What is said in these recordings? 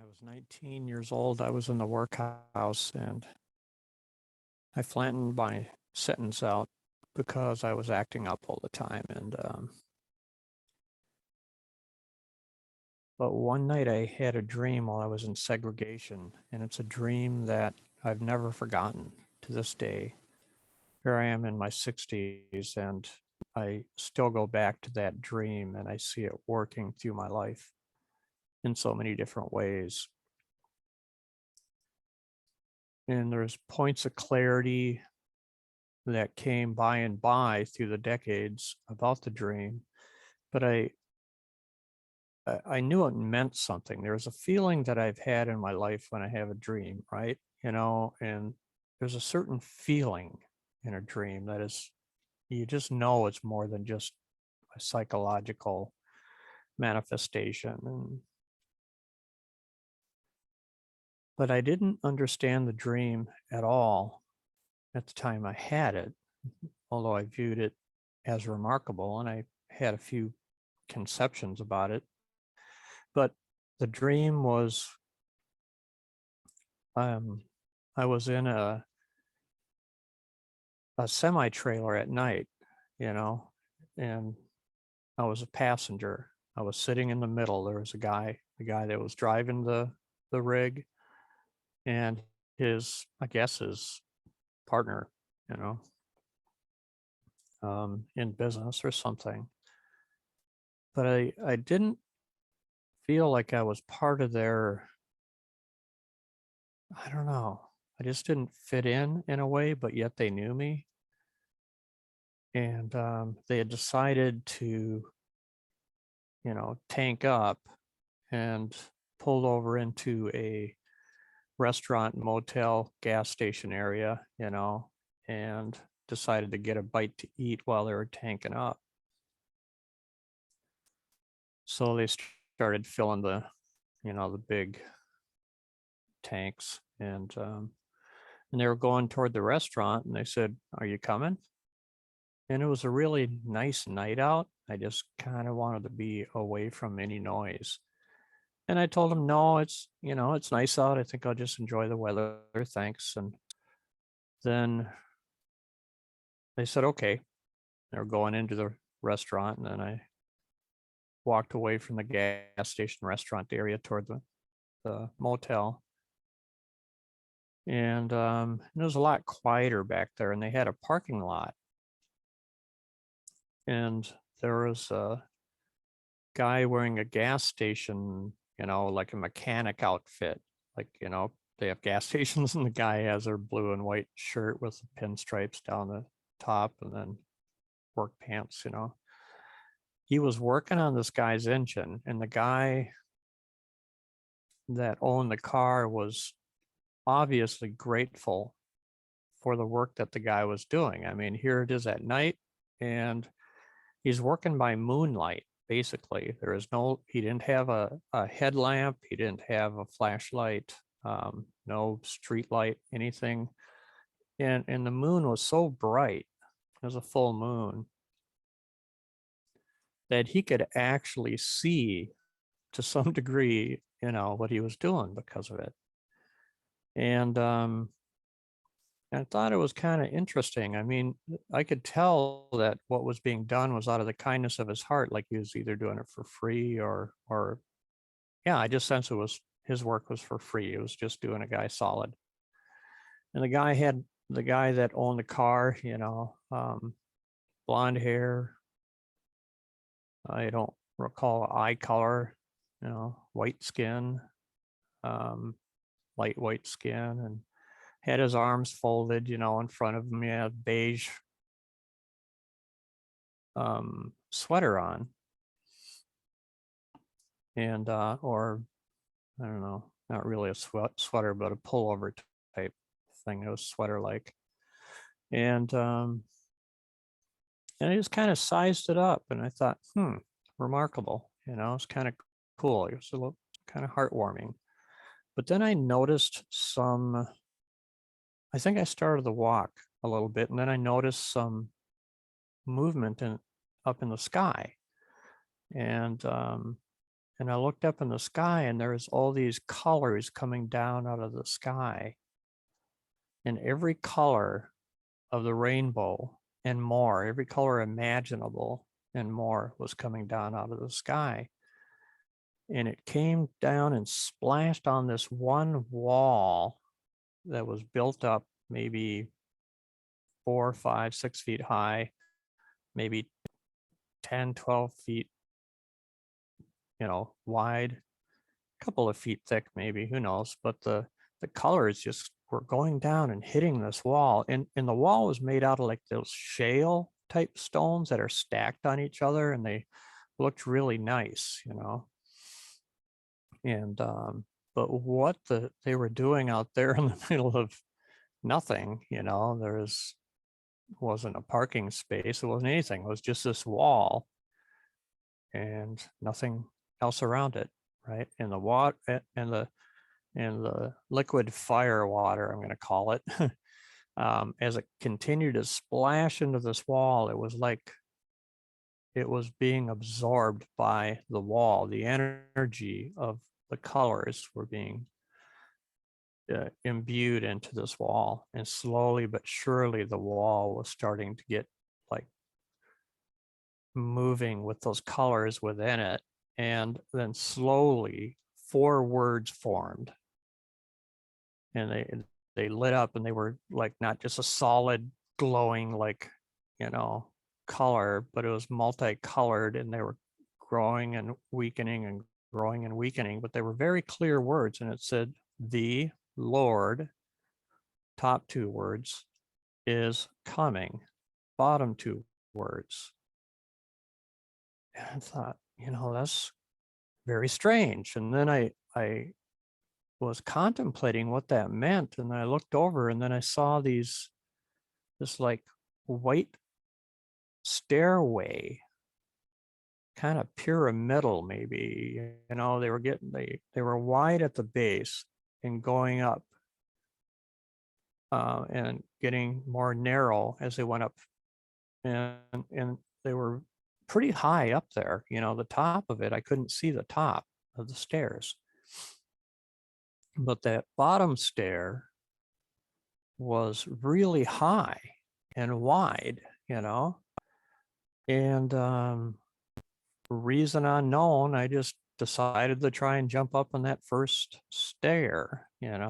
was 19 years old, I was in the workhouse and I flattened my sentence out because I was acting up all the time. But one night I had a dream while I was in segregation, and it's a dream that I've never forgotten to this day. Here I am in my 60s, and I still go back to that dream and I see it working through my life in so many different ways. And there's points of clarity that came by and by through the decades about the dream, but I knew it meant something. There was a feeling that I've had in my life when I have a dream, right? And there's a certain feeling in a dream that is, you just know it's more than just a psychological manifestation. But I didn't understand the dream at all at the time I had it, although I viewed it as remarkable and I had a few conceptions about it. But the dream was, I was in a semi-trailer at night, you know, and I was a passenger. I was sitting in the middle. There was the guy that was driving the rig, and I guess his partner, you know, in business or something. But I didn't feel like I was part of their, I don't know. I just didn't fit in a way, but yet they knew me. And they had decided to, tank up and pulled over into a restaurant, motel, gas station area, and decided to get a bite to eat while they were tanking up. So they started filling the big tanks, and they were going toward the restaurant, and they said, "Are you coming?" And it was a really nice night out. I just kind of wanted to be away from any noise. And I told them, "No, it's nice out. I think I'll just enjoy the weather. Thanks." And then they said, "Okay." They were going into the restaurant, and then I walked away from the gas station restaurant area toward the motel. And it was a lot quieter back there, and they had a parking lot. And there was a guy wearing a gas station, like a mechanic outfit. Like, they have gas stations, and the guy has their blue and white shirt with the pinstripes down the top and then work pants, He was working on this guy's engine, and the guy that owned the car was obviously grateful for the work that the guy was doing. I mean, here it is at night, and he's working by moonlight, basically. He didn't have a headlamp, he didn't have a flashlight, no street light, anything. And the moon was so bright, it was a full moon, that he could actually see to some degree, what he was doing because of it. And I thought it was kind of interesting. I mean, I could tell that what was being done was out of the kindness of his heart, like he was either doing it for free or yeah, I just sensed his work was for free. It was just doing a guy solid. And the guy that owned the car, blonde hair. I don't recall eye color, white skin, light white skin, and had his arms folded, in front of him. He had beige sweater on, and or I don't know, not really a sweater, but a pullover type thing. It was sweater like, and I just kind of sized it up, and I thought, remarkable. It's kind of cool. It was a little kind of heartwarming. But then I noticed I think I started to walk a little bit, and then I noticed some movement up in the sky. And and I looked up in the sky, and there's all these colors coming down out of the sky. And every color of the rainbow and more, every color imaginable and more was coming down out of the sky. And it came down and splashed on this one wall that was built up maybe 4, 5, 6 feet high, maybe 10, 12 feet, wide, a couple of feet thick, maybe, who knows? But the colors just were going down and hitting this wall. And the wall was made out of like those shale type stones that are stacked on each other, and they looked really nice, And but what they were doing out there in the middle of nothing, wasn't a parking space, it wasn't anything, it was just this wall and nothing else around it, right? And the water and the liquid fire water, I'm going to call it, as it continued to splash into this wall, it was like it was being absorbed by the wall. The energy of the colors were being imbued into this wall, and slowly but surely the wall was starting to get like moving with those colors within it. And then slowly 4 words formed, and they lit up, and they were like not just a solid glowing like color, but it was multicolored, and they were growing and weakening and growing and weakening, but they were very clear words. And it said, "The Lord," top 2 words, "is coming," bottom 2 words. And I thought, that's very strange. And then I was contemplating what that meant, and I looked over, and then I saw this like white stairway, kind of pyramidal maybe, they were wide at the base and going up and getting more narrow as they went up, and they were pretty high up there. The top of it, I couldn't see the top of the stairs, but that bottom stair was really high and wide, and reason unknown, I just decided to try and jump up on that first stair, and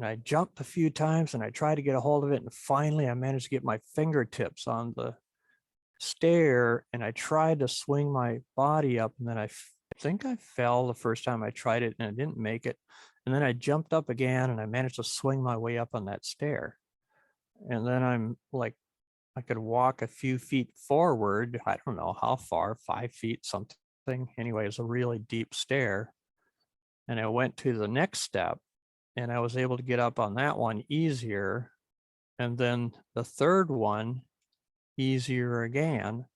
I jumped a few times, and I tried to get a hold of it, and finally I managed to get my fingertips on the stair, and I tried to swing my body up, and then I think I fell the first time I tried it, and I didn't make it. And then I jumped up again, and I managed to swing my way up on that stair. And then I'm like, I could walk a few feet forward. I don't know how far, 5 feet something. Anyway, it's a really deep stair. And I went to the next step, and I was able to get up on that one easier. And then the third one, easier again.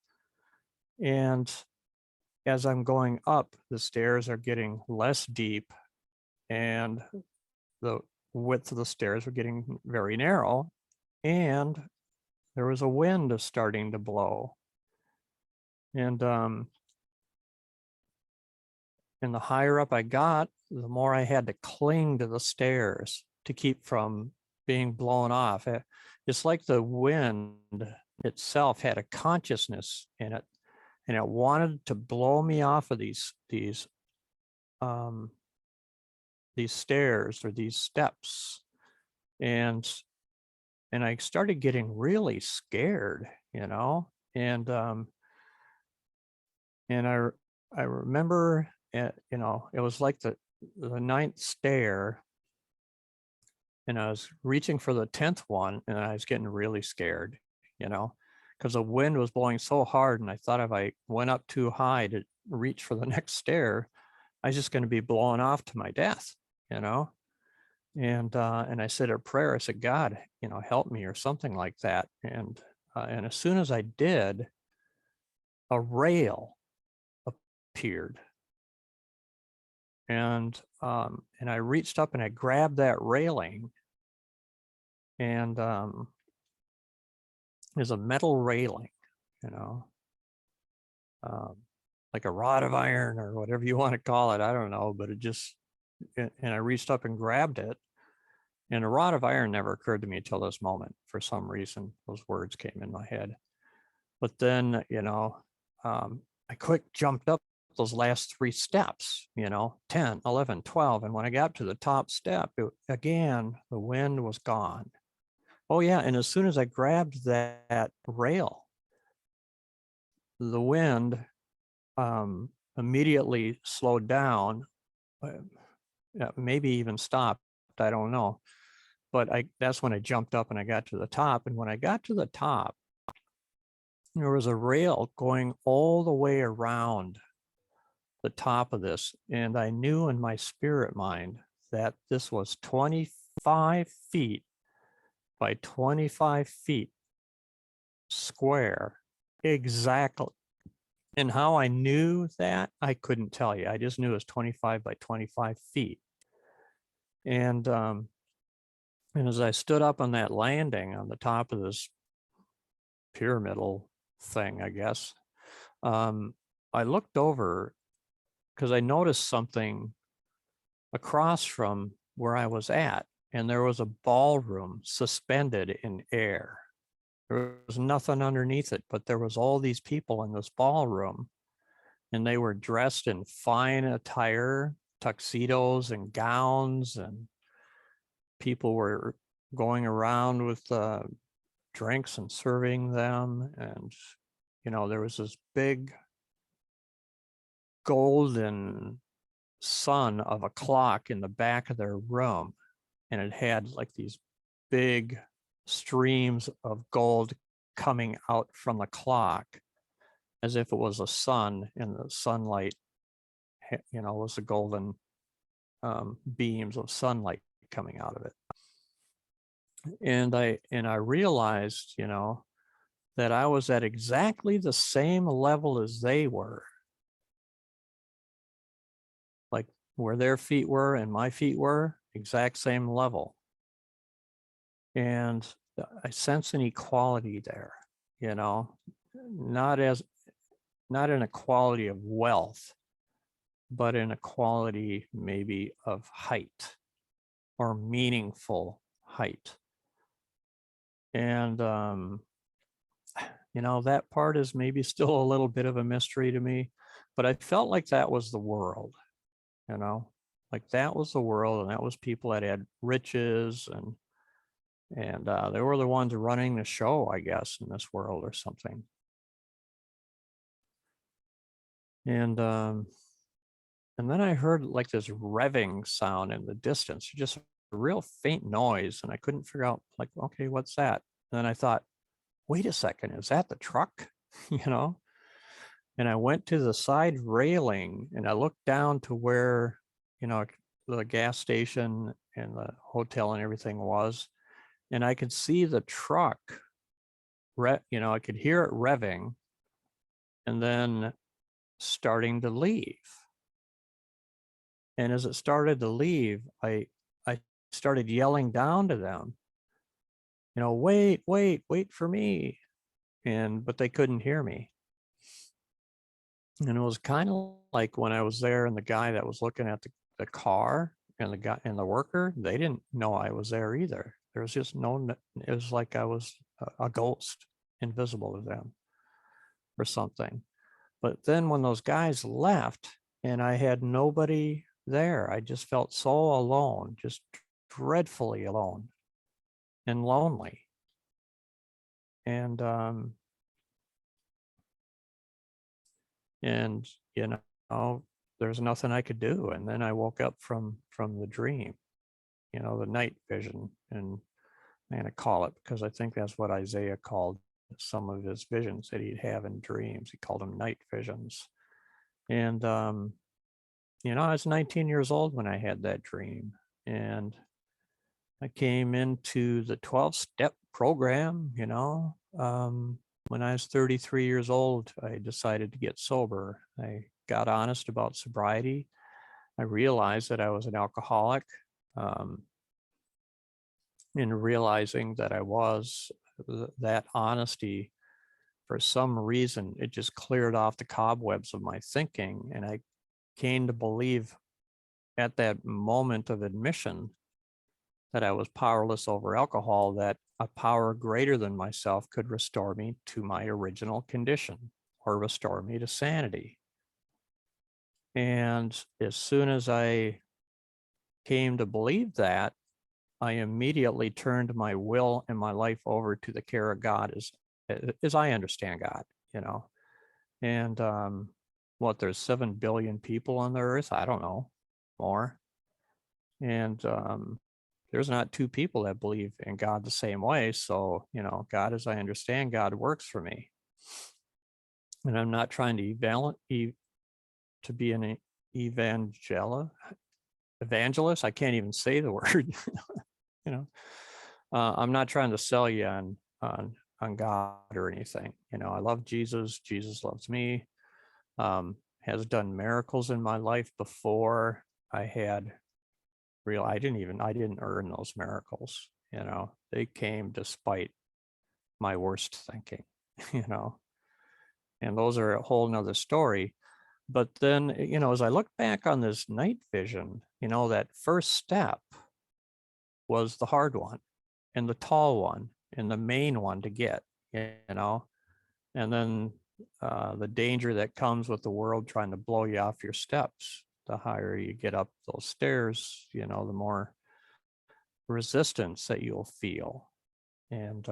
And as I'm going up, the stairs are getting less deep, and the width of the stairs were getting very narrow, and there was a wind starting to blow. And the higher up I got, the more I had to cling to the stairs to keep from being blown off. It's like the wind itself had a consciousness in it, and it wanted to blow me off of these stairs or these steps. And I started getting really scared, and I remember, it was like the 9th stair, and I was reaching for the 10th one, and I was getting really scared, because the wind was blowing so hard, and I thought if I went up too high to reach for the next stair, I was just going to be blown off to my death, And I said a prayer. I said, "God, help me," or something like that. And as soon as I did, a rail appeared, and I reached up and I grabbed that railing, and there's a metal railing, um, like a rod of iron or whatever you want to call it. I don't know, but it just, and I reached up and grabbed it. And a rod of iron never occurred to me until this moment. For some reason, those words came in my head. But then, I quick jumped up those last 3 steps, 10, 11, 12. And when I got to the top step, again, the wind was gone. Oh, yeah. And as soon as I grabbed that rail, the wind immediately slowed down, maybe even stopped. I don't know. But that's when I jumped up and I got to the top. And when I got to the top, there was a rail going all the way around the top of this. And I knew in my spirit mind that this was 25 feet by 25 feet square exactly. And how I knew that, I couldn't tell you. I just knew it was 25 by 25 feet. And as I stood up on that landing on the top of this pyramidal thing, I guess, I looked over because I noticed something across from where I was at, and there was a ballroom suspended in air. There was nothing underneath it, but there was all these people in this ballroom, and they were dressed in fine attire, tuxedos and gowns, and people were going around with drinks and serving them. And, there was this big golden sun of a clock in the back of their room. And it had like these big streams of gold coming out from the clock as if it was a sun, and the sunlight, was the golden beams of sunlight coming out of it. And I realized, that I was at exactly the same level as they were. Like where their feet were and my feet were, exact same level. And I sense an equality there, not an equality of wealth, but an equality maybe of height or meaningful height. And, that part is maybe still a little bit of a mystery to me, but I felt like that was the world, like that was the world, and that was people that had riches, and they were the ones running the show, I guess, in this world or something. And then I heard like this revving sound in the distance, just a real faint noise, and I couldn't figure out, like, okay, what's that? And then I thought, wait a second, is that the truck? And I went to the side railing and I looked down to where, the gas station and the hotel and everything was. And I could see the truck, I could hear it revving and then starting to leave. And as it started to leave, I started yelling down to them, wait for me. But they couldn't hear me. And it was kind of like when I was there, and the guy that was looking at the car and the guy and the worker, they didn't know I was there either. There was just it was like I was a ghost, invisible to them or something. But then when those guys left and I had nobody there, I just felt so alone, just dreadfully alone and lonely. And there's nothing I could do. And then I woke up from the dream, the night vision. And I'm going to call it, because I think that's what Isaiah called some of his visions that he'd have in dreams. He called them night visions. And I was 19 years old when I had that dream, and I came into the 12-step program. When I was 33 years old, I decided to get sober. I got honest about sobriety. I realized that I was an alcoholic. In realizing that I was, that honesty for some reason, it just cleared off the cobwebs of my thinking. And I came to believe at that moment of admission that I was powerless over alcohol, that a power greater than myself could restore me to my original condition or restore me to sanity. And as soon as I came to believe that, I immediately turned my will and my life over to the care of God as I understand God, you know. And what, there's 7 billion people on the earth? I don't know, more. And there's not 2 people that believe in God the same way. So, you know, God, as I understand God, works for me. And I'm not trying to be an evangelist. I can't even say the word. You know, I'm not trying to sell you on God or anything. You know, I love Jesus. Jesus loves me. Has done miracles in my life before. I didn't earn those miracles. You know, they came despite my worst thinking. You know, and those are a whole nother story. But then, you know, as I look back on this night vision, you know, that first step was the hard one and the tall one and the main one to get, you know, and then the danger that comes with the world trying to blow you off your steps. The higher you get up those stairs, you know, the more resistance that you'll feel. And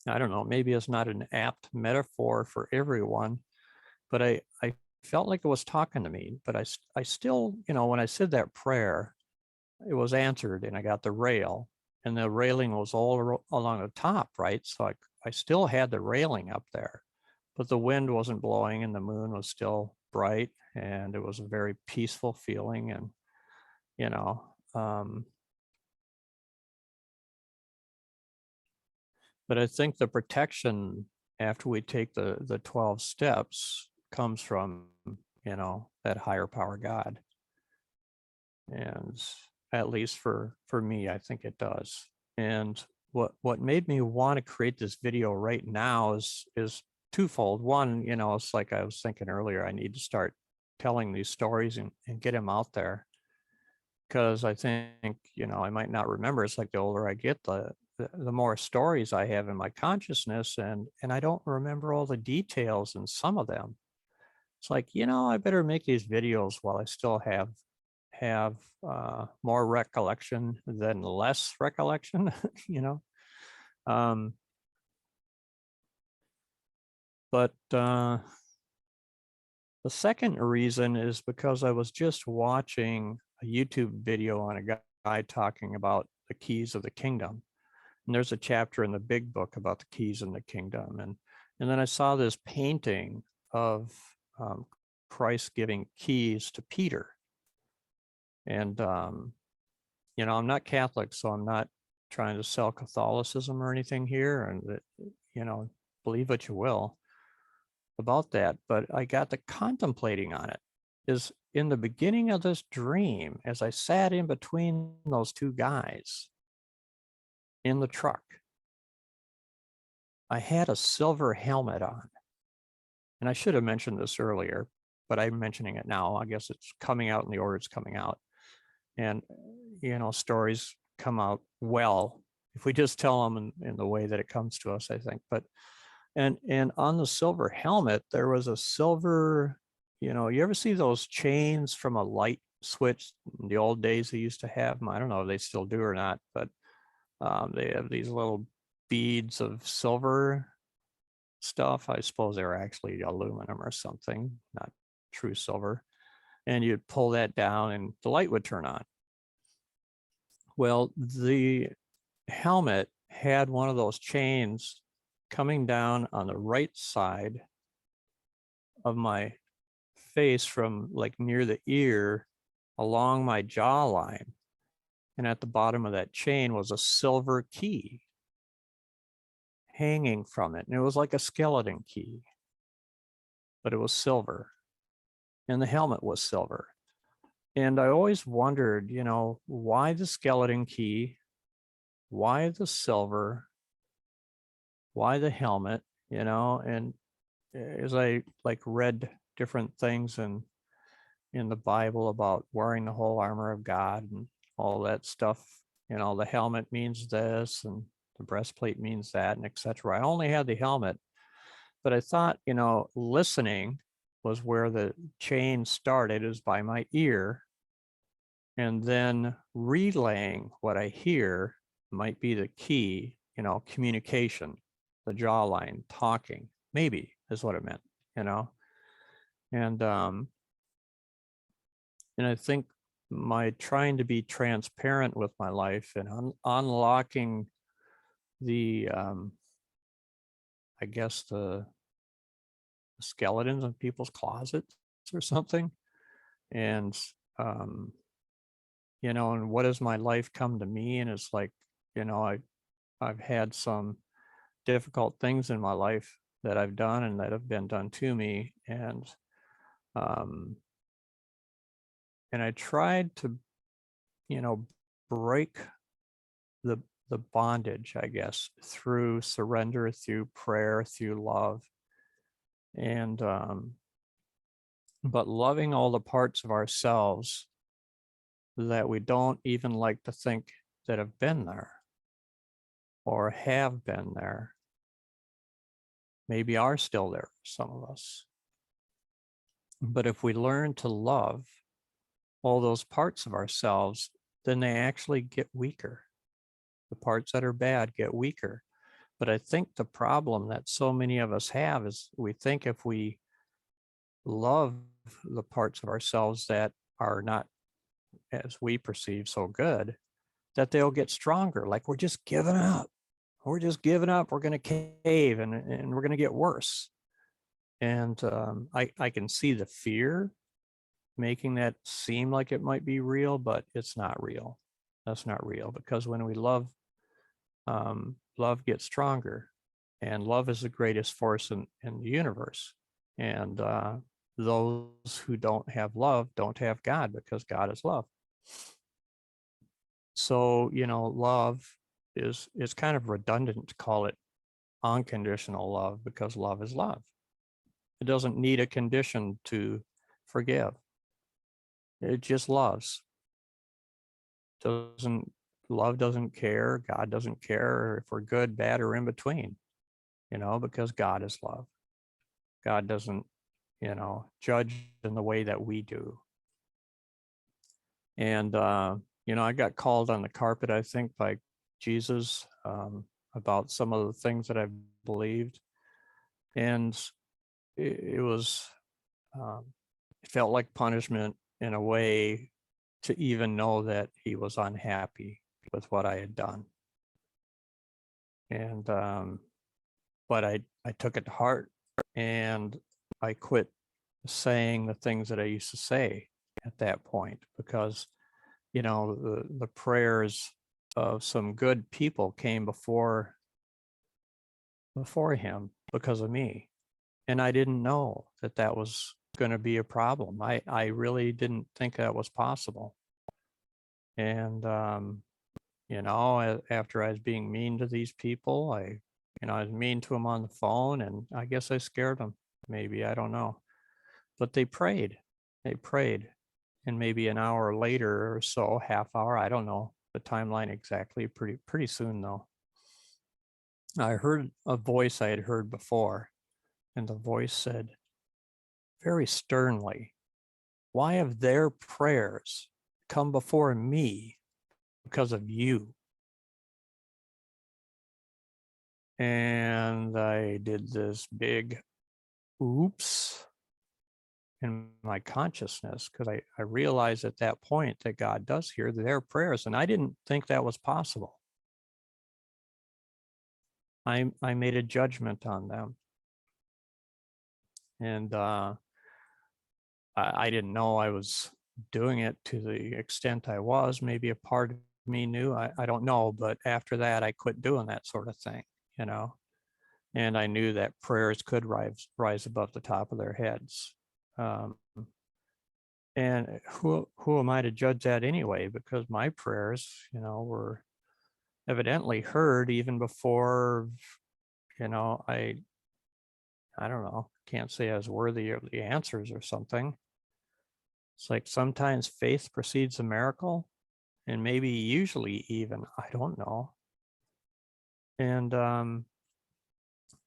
I don't know, maybe it's not an apt metaphor for everyone, but I felt like it was talking to me. But I still, you know, when I said that prayer, it was answered and I got the rail, and the railing was all along the top, right? So I still had the railing up there, but the wind wasn't blowing and the moon was still bright, and it was a very peaceful feeling. And, you know, but I think the protection after we take the 12 steps comes from, you know, that higher power God. And at least for me, I think it does. And what made me want to create this video right now is twofold. One, you know, it's like I was thinking earlier, I need to start telling these stories and get them out there, because I think, you know, I might not remember. It's like the older I get, the more stories I have in my consciousness, and I don't remember all the details in some of them. It's like, you know, I better make these videos while I still have more recollection than less recollection, you know. But the second reason is because I was just watching a YouTube video on a guy talking about the keys of the kingdom. And there's a chapter in the big book about the keys in the kingdom. And then I saw this painting of Christ giving keys to Peter. And, you know, I'm not Catholic, so I'm not trying to sell Catholicism or anything here. And, you know, believe what you will about that. But I got to contemplating on it. Is in the beginning of this dream, as I sat in between those 2 guys in the truck, I had a silver helmet on. And I should have mentioned this earlier, but I'm mentioning it now. I guess it's coming out in the order it's coming out. And, you know, stories come out well if we just tell them in the way that it comes to us, I think. But, and on the silver helmet, there was a silver, you know, you ever see those chains from a light switch in the old days? They used to have them. I don't know if they still do or not, but they have these little beads of silver stuff. I suppose they're actually aluminum or something, not true silver. And you'd pull that down and the light would turn on. Well, the helmet had one of those chains coming down on the right side of my face from like near the ear along my jawline. And at the bottom of that chain was a silver key hanging from it. And it was like a skeleton key, but it was silver. And the helmet was silver. And I always wondered, you know, why the skeleton key? Why the silver? Why the helmet? And as I like read different things in the Bible about wearing the whole armor of God and all that stuff, the helmet means this and the breastplate means that, and etc. I only had the helmet, but I thought, listening was where the chain started, is by my ear, and then relaying what I hear might be the key, communication, the jawline, talking, maybe is what it meant, you know. And I think my trying to be transparent with my life and unlocking the I guess the skeletons in people's closets or something, and um and what has my life come to me, and it's like, I've had some difficult things in my life that I've done and that have been done to me, um and I tried to, break the the bondage, I guess, through surrender, through prayer, through love, and but loving all the parts of ourselves that we don't even like to think that have been there or have been there, maybe are still there for some of us. But if we learn to love all those parts of ourselves, then they actually get weaker. The parts that are bad get weaker. But I think the problem that so many of us have is we think if we love the parts of ourselves that are not, as we perceive, so good, that they'll get stronger. Like we're just giving up. We're just giving up. We're going to cave, and we're going to get worse. And I can see the fear making that seem like it might be real, but it's not real. That's not real, because when we love, love gets stronger, and love is the greatest force in the universe. And those who don't have love don't have God, because God is love. So, love is kind of redundant to call it unconditional love, because love is love. It doesn't need a condition to forgive. It just loves. Doesn't Love doesn't care. God doesn't care if we're good, bad, or in between, because God is love. God doesn't, judge in the way that we do. And, I got called on the carpet, I think, by Jesus about some of the things that I've believed. And it was, it felt like punishment in a way, to even know that he was unhappy with what I had done. And, but I took it to heart, and I quit saying the things that I used to say at that point, because, the prayers of some good people came before him because of me. And I didn't know that that was going to be a problem. I really didn't think that was possible. And, after I was being mean to these people, I was mean to them on the phone, and I guess I scared them. Maybe, I don't know. But they prayed. They prayed. And maybe an hour later or so, half hour, I don't know the timeline exactly, pretty soon though, I heard a voice I had heard before, and the voice said very sternly, "Why have their prayers come before me because of you?" And I did this big oops in my consciousness, because I realized at that point that God does hear their prayers, and I didn't think that was possible. I made a judgment on them, and I didn't know I was doing it to the extent I was. Maybe a part of me knew, I don't know, but after that I quit doing that sort of thing, and I knew that prayers could rise above the top of their heads. And who am I to judge that anyway? Because my prayers, were evidently heard even before, I I don't know, can't say I was worthy of the answers or something. It's like sometimes faith precedes a miracle, and maybe usually even, I don't know. And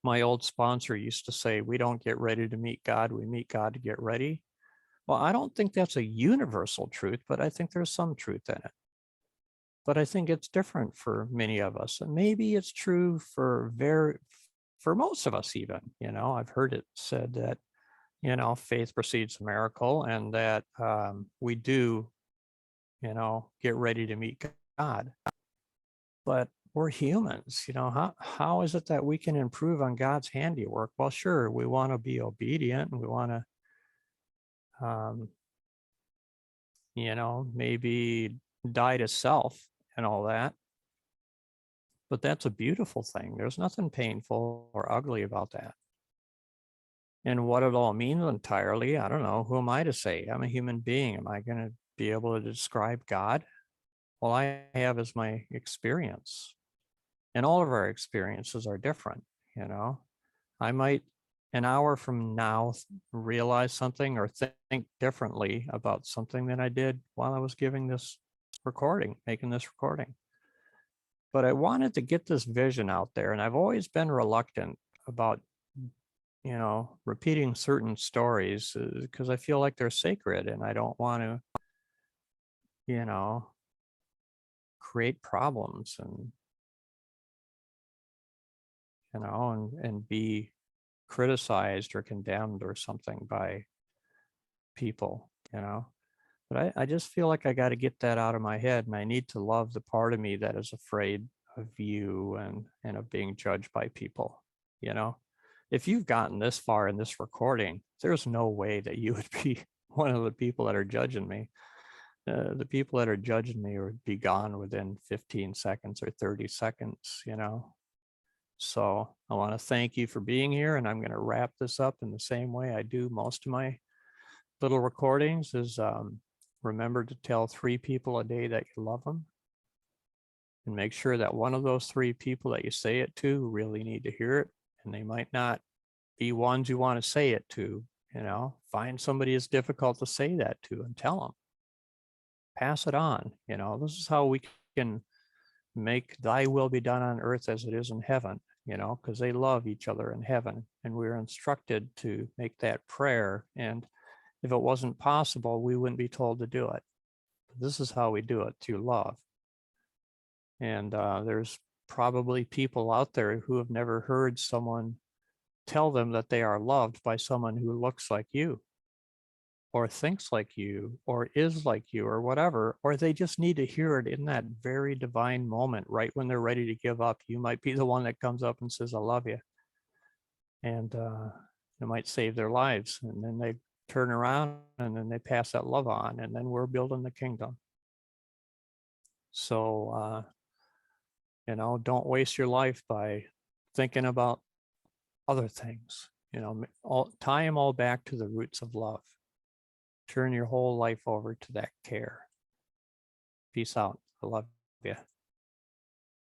my old sponsor used to say, we don't get ready to meet God, we meet God to get ready. Well, I don't think that's a universal truth, but I think there's some truth in it. But I think it's different for many of us. And maybe it's true for most of us even. I've heard it said that, faith precedes a miracle, and that we do, get ready to meet God. But we're humans, how is it that we can improve on God's handiwork? Well, sure, we want to be obedient, and we want to, maybe die to self and all that. But that's a beautiful thing. There's nothing painful or ugly about that. And what it all means entirely, I don't know. Who am I to say? I'm a human being. Am I going to be able to describe God? All I have is my experience. And all of our experiences are different. I might an hour from now realize something or think differently about something than I did while I was making this recording. But I wanted to get this vision out there, and I've always been reluctant about, repeating certain stories because I feel like they're sacred, and I don't want to, create problems and, and be criticized or condemned or something by people. But I just feel like I got to get that out of my head, and I need to love the part of me that is afraid of you and of being judged by people. If you've gotten this far in this recording, there's no way that you would be one of the people that are judging me. The people that are judging me would be gone within 15 seconds or 30 seconds. So I want to thank you for being here, and I'm going to wrap this up in the same way I do most of my little recordings is remember to tell 3 people a day that you love them, and make sure that one of those 3 people that you say it to really need to hear it, and they might not be ones you want to say it to. Find somebody it's difficult to say that to and tell them. Pass it on. This is how we can make thy will be done on earth as it is in heaven, because they love each other in heaven, and we're instructed to make that prayer. And if it wasn't possible, we wouldn't be told to do it. This is how we do it, through love. And there's probably people out there who have never heard someone tell them that they are loved by someone who looks like you, or thinks like you, or is like you, or whatever, or they just need to hear it in that very divine moment, right when they're ready to give up. You might be the one that comes up and says, I love you. And it might save their lives. And then they turn around and then they pass that love on, and then we're building the kingdom. So, don't waste your life by thinking about other things. Tie them all back to the roots of love. Turn your whole life over to that care. Peace out. I love you.